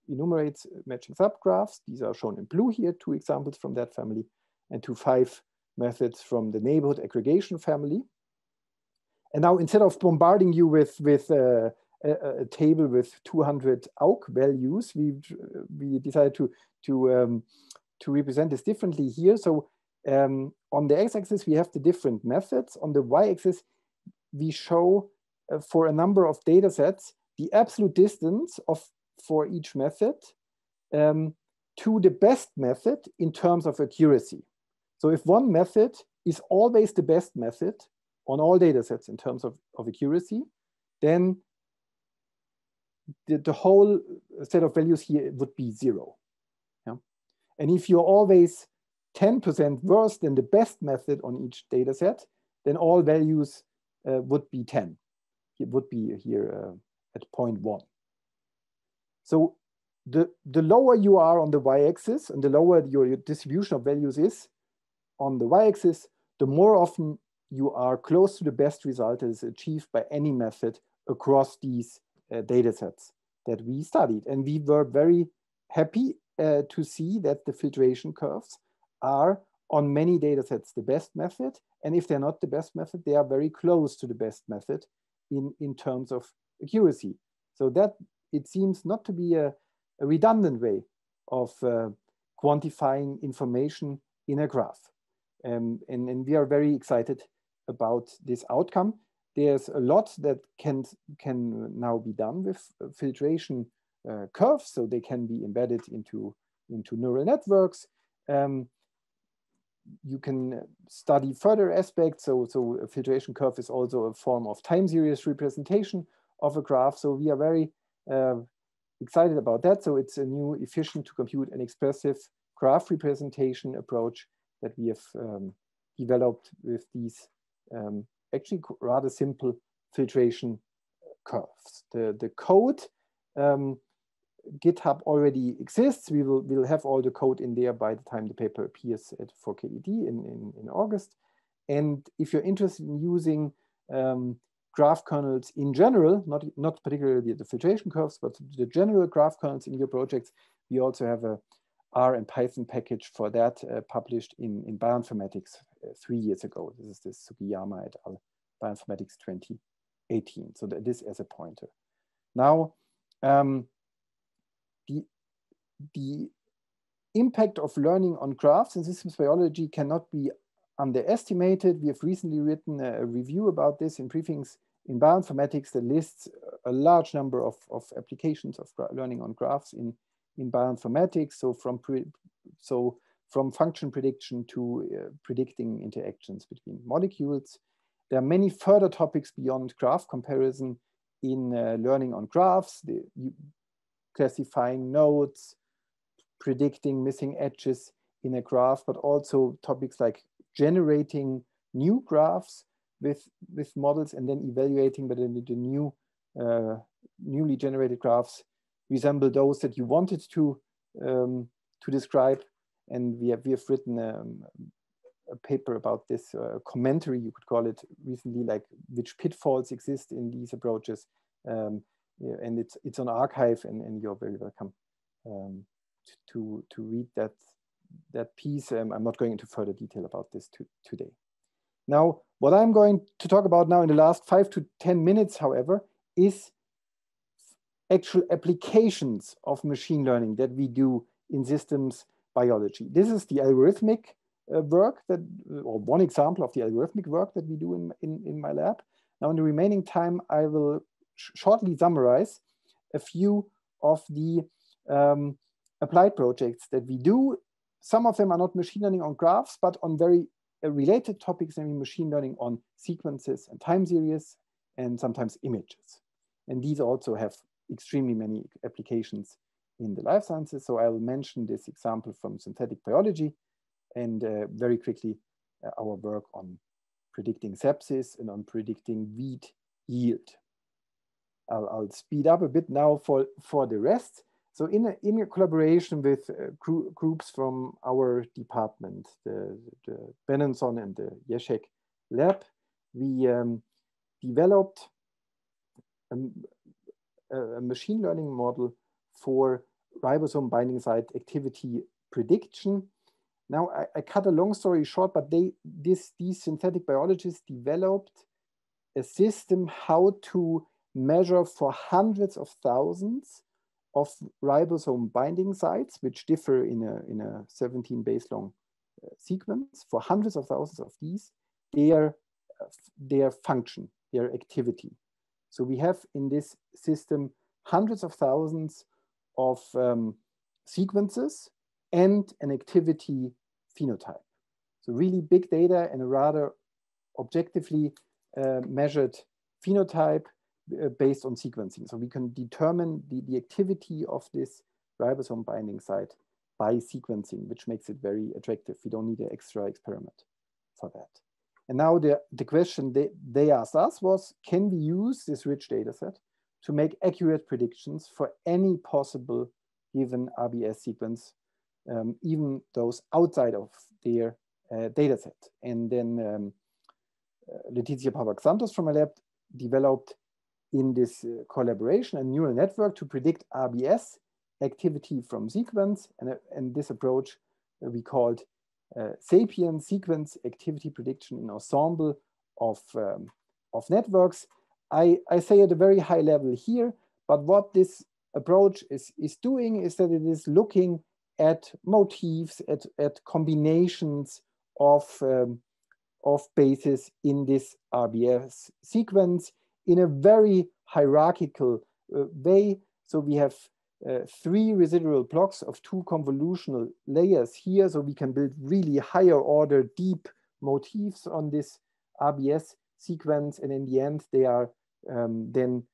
enumerates matching subgraphs. These are shown in blue here, 2 examples from that family, and to 5 methods from the neighborhood aggregation family. And now, instead of bombarding you with a table with 200 AUK values, we decided to represent this differently here. So on the x-axis, we have the different methods. On the y-axis, we show for a number of data sets the absolute distance for each method to the best method in terms of accuracy. So if one method is always the best method on all data sets in terms of accuracy, then the whole set of values here would be 0. Yeah? And if you're always 10% worse than the best method on each data set, then all values would be 10. It would be here at 0.1. So the lower you are on the y-axis and the lower your distribution of values is on the y-axis, the more often you are close to the best result that is achieved by any method across these data sets that we studied. And we were very happy to see that the filtration curves are on many data sets the best method. And if they're not the best method, they are very close to the best method in terms of accuracy. So that it seems not to be a redundant way of quantifying information in a graph. And we are very excited about this outcome. There's a lot that can now be done with filtration curves, so they can be embedded into neural networks. You can study further aspects. So a filtration curve is also a form of time series representation of a graph. So we are very excited about that. So it's a new efficient to compute and expressive graph representation approach that we have developed with these actually rather simple filtration curves. The code GitHub already exists. We'll have all the code in there by the time the paper appears for KDD in August. And if you're interested in using graph kernels in general, not particularly the filtration curves, but the general graph kernels in your projects, we also have a R and Python package for that published in Bioinformatics 3 years ago. This is this Sugiyama et al. Bioinformatics 2018. So this as a pointer. Now, the impact of learning on graphs in systems biology cannot be underestimated. We have recently written a review about this in briefings in Bioinformatics that lists a large number of applications of learning on graphs in bioinformatics. So from function prediction to predicting interactions between molecules. There are many further topics beyond graph comparison in learning on graphs, classifying nodes, predicting missing edges in a graph, but also topics like generating new graphs with models and then evaluating whether the newly generated graphs resemble those that you wanted to describe. And we have written a paper about this, commentary, you could call it, recently, like which pitfalls exist in these approaches. And it's on archive, and you're very welcome to read that piece. I'm not going into further detail about this today. Now, what I'm going to talk about now in the last 5 to 10 minutes, however, is actual applications of machine learning that we do in systems biology. This is the algorithmic work or one example of the algorithmic work that we do in my lab. Now, in the remaining time, I will shortly summarize a few of the applied projects that we do. Some of them are not machine learning on graphs, but on very related topics, namely machine learning on sequences and time series, and sometimes images. And these also have extremely many applications in the life sciences. So I will mention this example from synthetic biology, and very quickly our work on predicting sepsis and on predicting wheat yield. I'll speed up a bit now for the rest. So in a collaboration with groups from our department, the Benenson and the Yeshek lab, we developed a machine learning model for ribosome binding site activity prediction. Now, I cut a long story short, but these synthetic biologists developed a system how to measure for hundreds of thousands of ribosome binding sites, which differ in a 17 base long sequence. For hundreds of thousands of these, their function, their activity. So we have in this system hundreds of thousands of sequences and an activity phenotype. So really big data and a rather objectively measured phenotype based on sequencing. So we can determine the activity of this ribosome binding site by sequencing, which makes it very attractive. We don't need an extra experiment for that. And now the question they asked us was, can we use this rich data set to make accurate predictions for any possible given RBS sequence, even those outside of their data set? And then Letizia Pavak-Santos from my lab developed in this collaboration a neural network to predict RBS activity from sequence. And this approach we called Sapien sequence activity prediction in ensemble of networks. I say at a very high level here, but what this approach is doing is that it is looking at motifs, at combinations of bases in this RBS sequence in a very hierarchical way. So we have 3 residual blocks of 2 convolutional layers here, so we can build really higher order deep motifs on this RBS sequence, and in the end they are then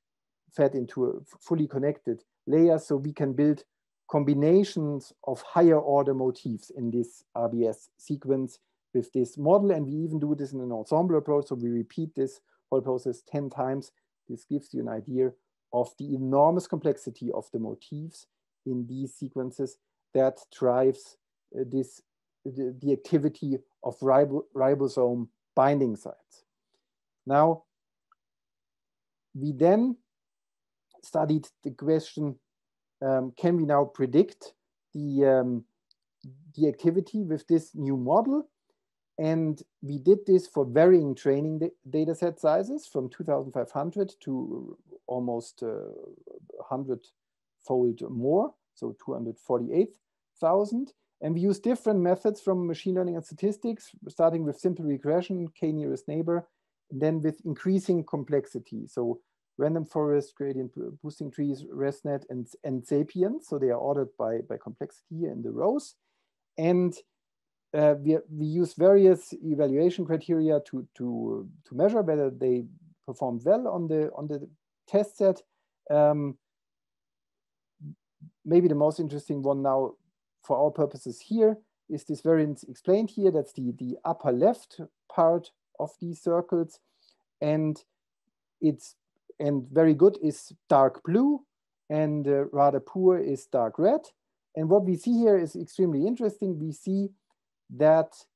fed into a fully connected layer, so we can build combinations of higher order motifs in this RBS sequence with this model, and we even do this in an ensemble approach, so we repeat this whole process 10 times. This gives you an idea of the enormous complexity of the motifs in these sequences that drives the activity of ribosome binding sites. Now, we then studied the question, can we now predict the activity with this new model? And we did this for varying training data set sizes from 2,500 to almost 100-fold more, so 248,000. And we use different methods from machine learning and statistics, starting with simple regression, k-nearest neighbor, and then with increasing complexity. So random forest, gradient boosting trees, ResNet, and Sapiens. So they are ordered by complexity here in the rows. And we use various evaluation criteria to measure whether they performed well on the test set. Maybe the most interesting one now for our purposes here is this variance explained here. That's the upper left part of these circles, and very good is dark blue, and rather poor is dark red. And what we see here is extremely interesting. We see that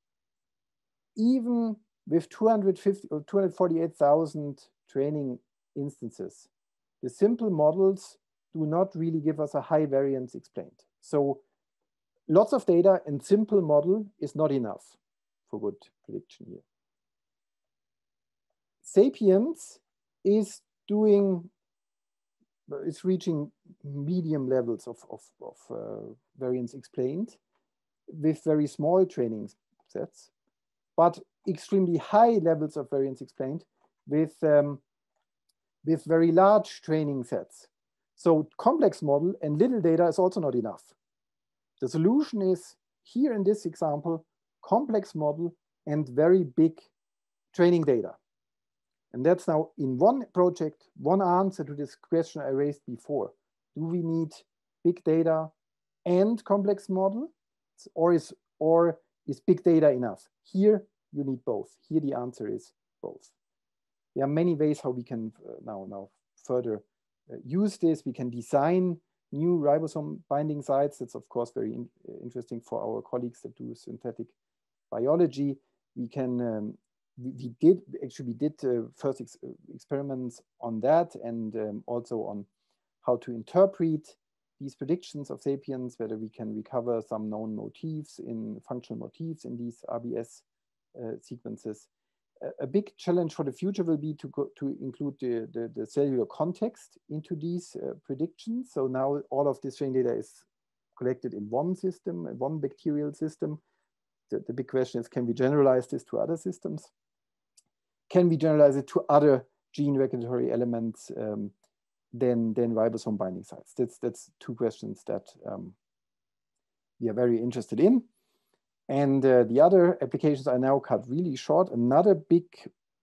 even with 248,000 training instances, the simple models do not really give us a high variance explained. So lots of data and simple model is not enough for good prediction here. Sapiens is reaching medium levels of variance explained with very small training sets, but extremely high levels of variance explained with very large training sets. So complex model and little data is also not enough. The solution is here in this example, complex model and very big training data. And that's now in one project, one answer to this question I raised before. Do we need big data and complex model? Or is big data enough? Here, you need both. Here, the answer is both. There are many ways how we can now further use this. We can design new ribosome binding sites. That's, of course, very interesting for our colleagues that do synthetic biology. We can, we did first experiments on that, and also on how to interpret these predictions of Sapiens, whether we can recover some known motifs in functional motifs in these RBS sequences. A big challenge for the future will be to include the cellular context into these predictions. So now all of this training data is collected in one system, one bacterial system. The big question is, can we generalize this to other systems? Can we generalize it to other gene regulatory elements than ribosome binding sites? That's two questions that we are very interested in. And the other applications I now cut really short. Another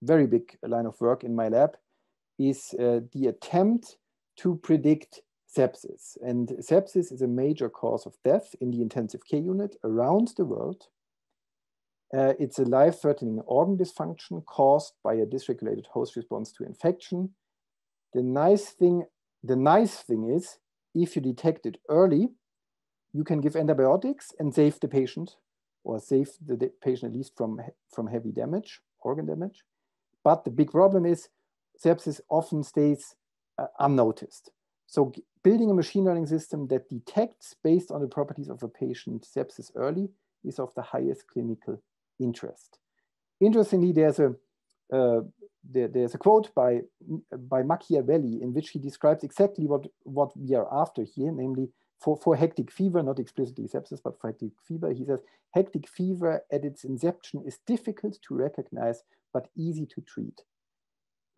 very big line of work in my lab is the attempt to predict sepsis. And sepsis is a major cause of death in the intensive care unit around the world. It's a life-threatening organ dysfunction caused by a dysregulated host response to infection. The nice thing is, if you detect it early, you can give antibiotics and save the patient, or save the patient at least from heavy damage, organ damage. But the big problem is sepsis often stays unnoticed. So building a machine learning system that detects, based on the properties of a patient, sepsis early is of the highest clinical interest. Interestingly, there's a quote by Machiavelli in which he describes exactly what we are after here, namely for hectic fever, not explicitly sepsis, but for hectic fever. He says, hectic fever at its inception is difficult to recognize, but easy to treat.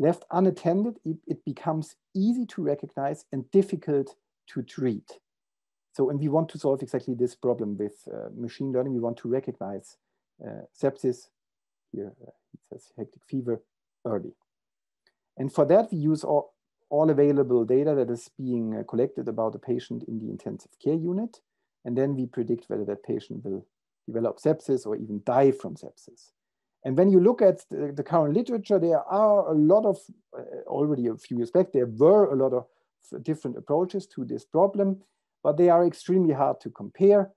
Left unattended, it becomes easy to recognize and difficult to treat. So, and we want to solve exactly this problem with machine learning. We want to recognize sepsis, here it says hectic fever, early. And for that, we use all available data that is being collected about the patient in the intensive care unit. And then we predict whether that patient will develop sepsis or even die from sepsis. And when you look at the current literature, there are a lot of, already a few years back, there were a lot of different approaches to this problem, but they are extremely hard to compare.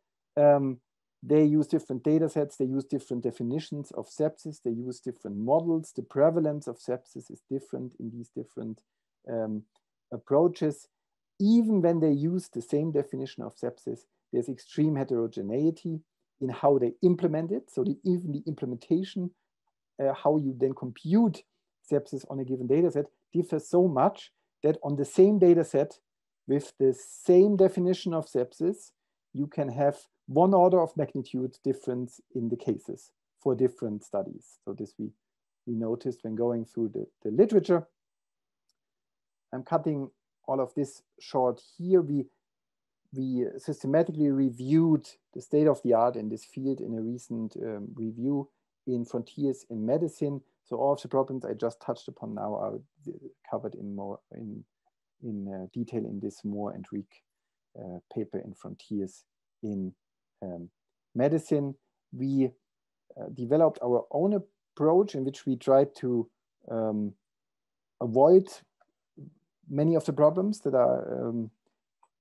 They use different data sets, they use different definitions of sepsis, they use different models. The prevalence of sepsis is different in these different approaches. Even when they use the same definition of sepsis, there's extreme heterogeneity in how they implement it. So even the implementation, how you then compute sepsis on a given data set differs so much that on the same data set with the same definition of sepsis, you can have one order of magnitude difference in the cases for different studies. So this we noticed when going through the literature. I'm cutting all of this short here. We systematically reviewed the state of the art in this field in a recent review in Frontiers in Medicine. So all of the problems I just touched upon now are covered in more in detail in this Moore and Reek paper in Frontiers in Medicine. We developed our own approach in which we tried to avoid many of the problems that are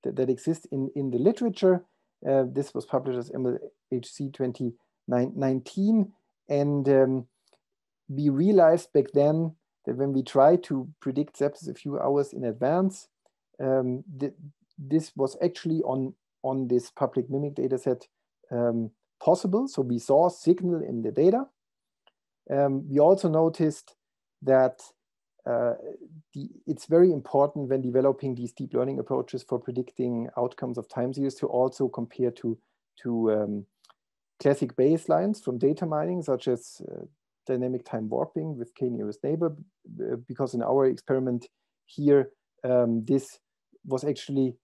that exist in the literature. This was published as MLHC 2019, and we realized back then that when we tried to predict sepsis a few hours in advance, this was actually on this public mimic data set possible. So we saw signal in the data. We also noticed that it's very important when developing these deep learning approaches for predicting outcomes of time series to also compare to classic baselines from data mining, such as dynamic time warping with k-nearest neighbor, because in our experiment here, this was actually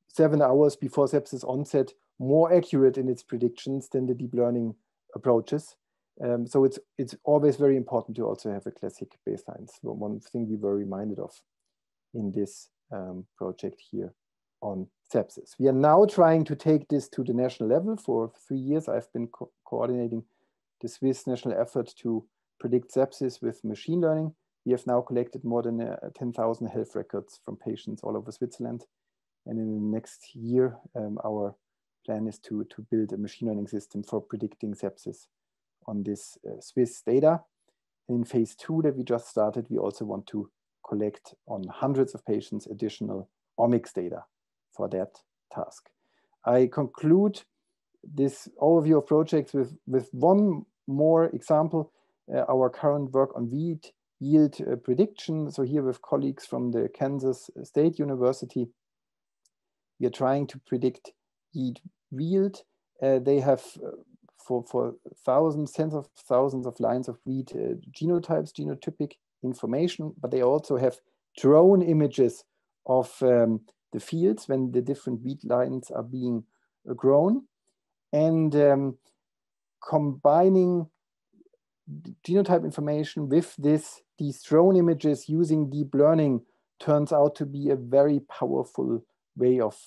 7 hours before sepsis onset, more accurate in its predictions than the deep learning approaches. So it's always very important to also have a classic baseline. So one thing we were reminded of in this project here on sepsis. We are now trying to take this to the national level. For 3 years, I've been coordinating the Swiss national effort to predict sepsis with machine learning. We have now collected more than 10,000 health records from patients all over Switzerland. And in the next year, our plan is to build a machine learning system for predicting sepsis on this Swiss data. In phase 2 that we just started, we also want to collect on hundreds of patients additional omics data for that task. I conclude this overview of projects with one more example, our current work on wheat yield prediction. So here with colleagues from the Kansas State University, we are trying to predict wheat yield. They have for thousands, tens of thousands of lines of wheat genotypes, genotypic information, but they also have drone images of the fields when the different wheat lines are being grown. And combining genotype information with these drone images using deep learning turns out to be a very powerful way of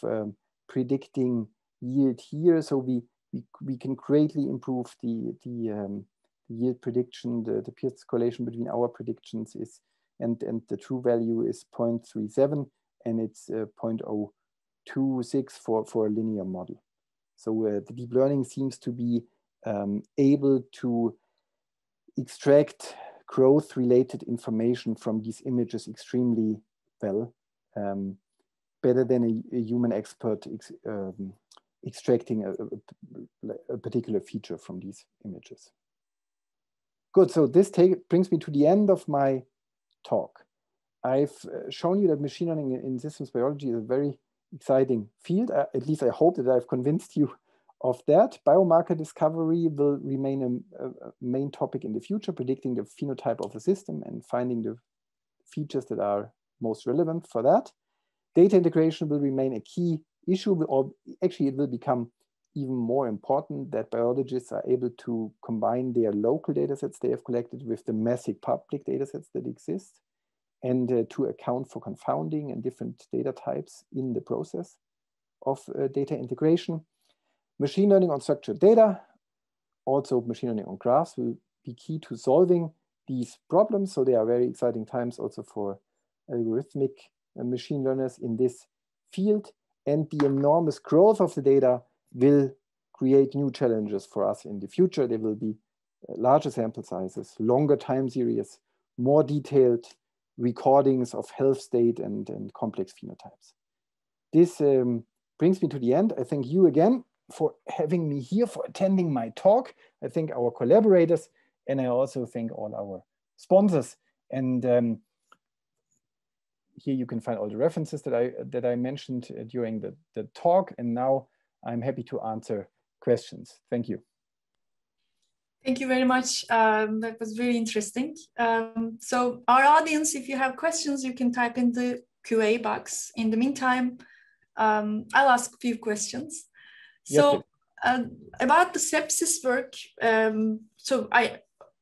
predicting yield here. So we can greatly improve the yield prediction. The Pearce correlation between our predictions is and the true value is 0.37, and it's 0.026 for a linear model. So the deep learning seems to be able to extract growth-related information from these images extremely well, better than a human expert extracting a particular feature from these images. Good, so this brings me to the end of my talk. I've shown you that machine learning in systems biology is a very exciting field. At least I hope that I've convinced you of that. Biomarker discovery will remain a main topic in the future, predicting the phenotype of the system and finding the features that are most relevant for that. data integration will remain a key issue, or actually it will become even more important that biologists are able to combine their local data sets they have collected with the massive public data sets that exist, and to account for confounding and different data types in the process of data integration. Machine learning on structured data, also machine learning on graphs, will be key to solving these problems. So they are very exciting times also for algorithmic machine learners in this field. And the enormous growth of the data will create new challenges for us in the future. There will be larger sample sizes, longer time series, more detailed recordings of health state and complex phenotypes. This brings me to the end. I thank you again for having me here, for attending my talk. I thank our collaborators, and I also thank all our sponsors. And here you can find all the references that I mentioned during the talk. And now I'm happy to answer questions. Thank you. Thank you very much. That was very interesting. So our audience, if you have questions, you can type in the QA box. In the meantime, I'll ask a few questions. So about the sepsis work, so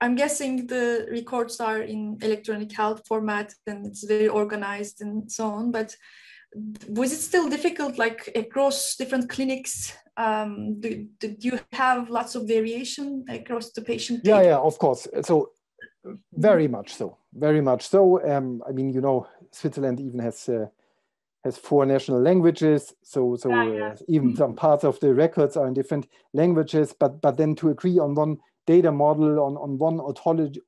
I'm guessing the records are in electronic health format and it's very organized and so on, but was it still difficult, like across different clinics? Did you have lots of variation across the patient data? Yeah, of course. So very much so, very much so. I mean, you know, Switzerland even has 4 national languages, so even some parts of the records are in different languages, but then to agree on one data model, on one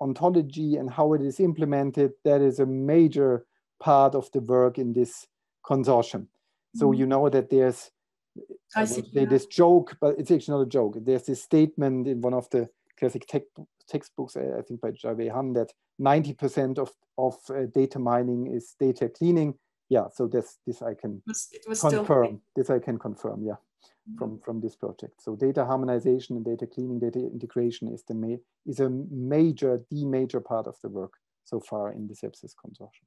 ontology and how it is implemented, that is a major part of the work in this consortium. So you know that there's, I would say this joke, but it's actually not a joke. There's this statement in one of the classic textbooks, I think by Javé Han, that 90% of data mining is data cleaning. Yeah, so this I can confirm. This I can confirm, yeah, from this project. So data harmonization and data cleaning, data integration is the major part of the work so far in the sepsis consortium.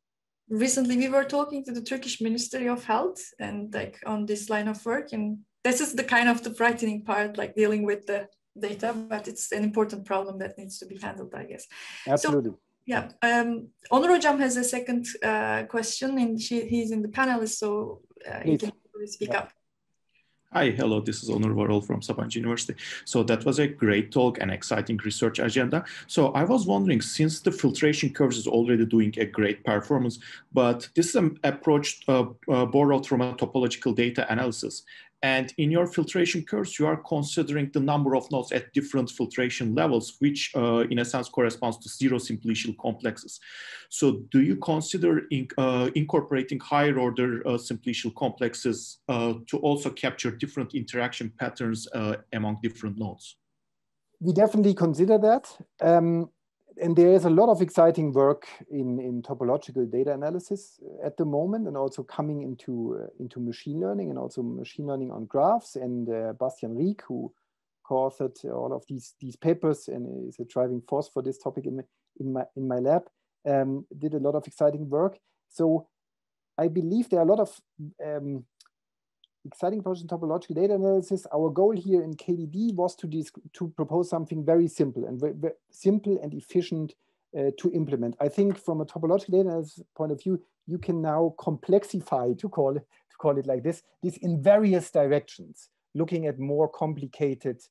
Recently, we were talking to the Turkish Ministry of Health and like on this line of work, and this is the kind of the frightening part, like dealing with the data, but it's an important problem that needs to be handled, I guess. Absolutely. So, yeah, Onur Hocam has a second question, and he's in the panelist, so he can speak up. Hi, hello, this is Onur Varol from Sabancı University. So that was a great talk and exciting research agenda. So I was wondering, since the filtration curves is already doing a great performance, but this is an approach borrowed from a topological data analysis. And in your filtration curves, you are considering the number of nodes at different filtration levels, which in a sense corresponds to 0 simplicial complexes. So do you consider incorporating higher order simplicial complexes to also capture different interaction patterns among different nodes? We definitely consider that. And there is a lot of exciting work in topological data analysis at the moment, and also coming into machine learning, and also machine learning on graphs. And Bastian Rieck, who co-authored all of these papers and is a driving force for this topic in my lab, did a lot of exciting work. So I believe there are a lot of exciting projects in topological data analysis. Our goal here in KDD was to propose something very simple and efficient to implement. I think from a topological data analysis point of view, you can now complexify, to call it like this in various directions, looking at more complicated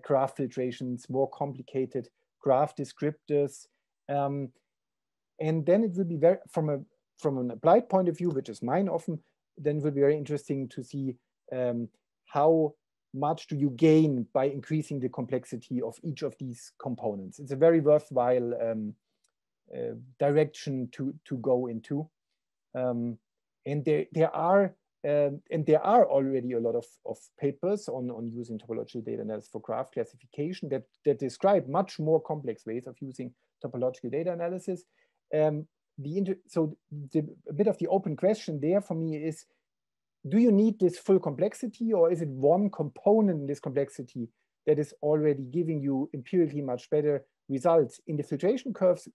graph filtrations, more complicated graph descriptors, and then it will be very from an applied point of view, which is mine often. Then it will be very interesting to see how much do you gain by increasing the complexity of each of these components. It's a very worthwhile direction to go into, and there are already a lot of papers on using topological data analysis for graph classification that describe much more complex ways of using topological data analysis. So a bit of the open question there for me is, do you need this full complexity, or is it one component in this complexity that is already giving you empirically much better results? In the filtration curves,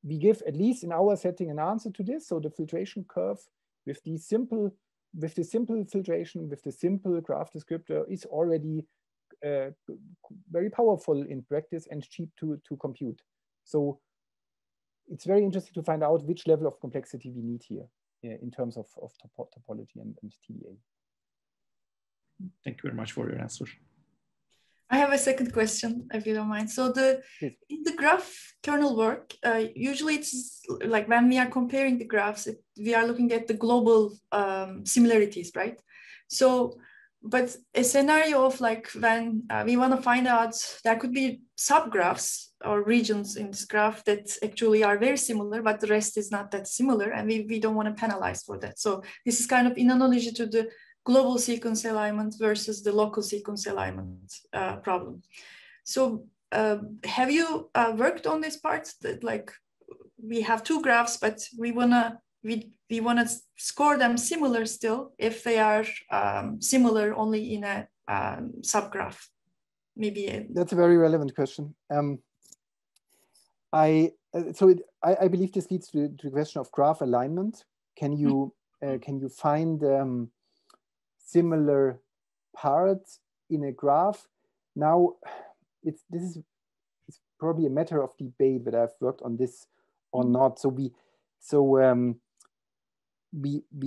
we give, at least in our setting, an answer to this. So the filtration curve with the simple filtration, with the simple graph descriptor is already very powerful in practice and cheap to compute. So it's very interesting to find out which level of complexity we need here in terms of topology and TDA. Thank you very much for your answer. I have a second question, if you don't mind. So in the graph kernel work, usually it's like when we are comparing the graphs, we are looking at the global similarities, right? So, but a scenario of like when we want to find out, there could be subgraphs or regions in this graph that actually are very similar, but the rest is not that similar, and we don't want to penalize for that. So this is kind of in analogy to the global sequence alignment versus the local sequence alignment problem. So have you worked on this part that like we have two graphs, but we wanna score them similar still if they are similar only in a subgraph? Maybe that's a very relevant question. I believe this leads to the question of graph alignment. Can you find similar parts in a graph? Now, this is probably a matter of debate whether I've worked on this or not. So we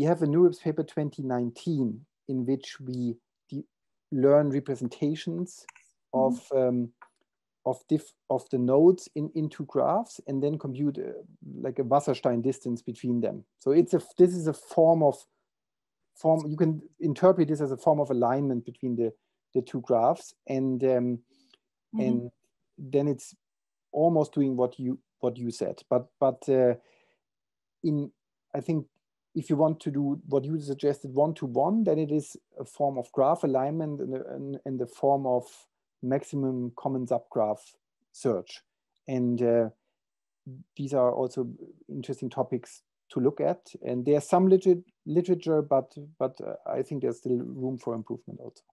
have a NeurIPS paper 2019 in which we learn representations of the nodes into graphs and then compute like a Wasserstein distance between them. So this is a form, you can interpret this as a form of alignment between the two graphs, and and then it's almost doing what you said. But I think if you want to do what you suggested one-to-one, then it is a form of graph alignment and the form of maximum common subgraph search. And these are also interesting topics to look at. And there's some literature, but I think there's still room for improvement also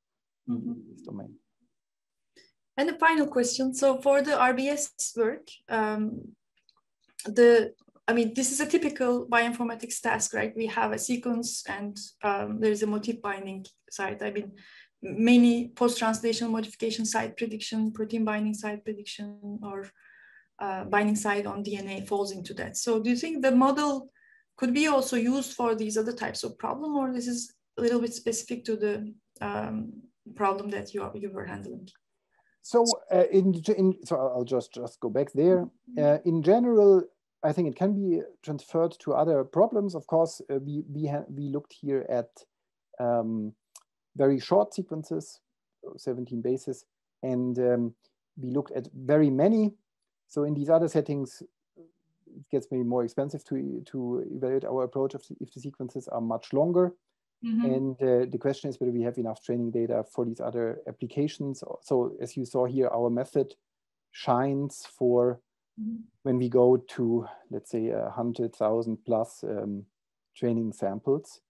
in this domain. And the final question. So for the RBS work, this is a typical bioinformatics task, right? We have a sequence and there's a motif binding site. Many post-translational modification site prediction, protein binding site prediction, or binding site on DNA falls into that. So do you think the model could be also used for these other types of problem, or this is a little bit specific to the problem that you were handling? So so I'll just go back there. In general, I think it can be transferred to other problems. Of course, we looked here at very short sequences, 17 bases, and we looked at very many. So in these other settings, it gets maybe more expensive to evaluate our approach if the sequences are much longer. And the question is whether we have enough training data for these other applications. So as you saw here, our method shines for when we go to, let's say, 100,000 plus training samples.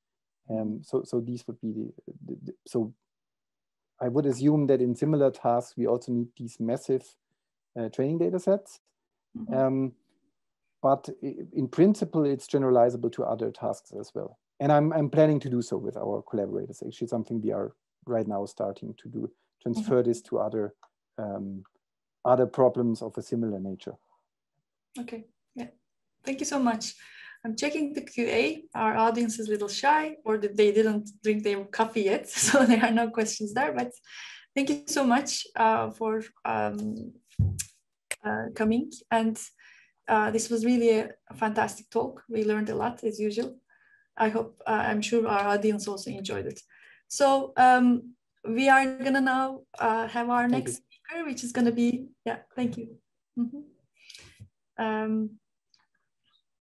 So these would be so I would assume that in similar tasks, we also need these massive training data sets. But in principle, it's generalizable to other tasks as well. And I'm planning to do so with our collaborators. Actually, something we are right now starting to do, transfer this to other problems of a similar nature. Okay, yeah, thank you so much. I'm checking the QA. Our audience is a little shy, or that they didn't drink their coffee yet, so there are no questions there. But thank you so much for coming. And this was really a fantastic talk. We learned a lot as usual. I'm sure our audience also enjoyed it. So we are gonna now have our next speaker, which is gonna be, thank you.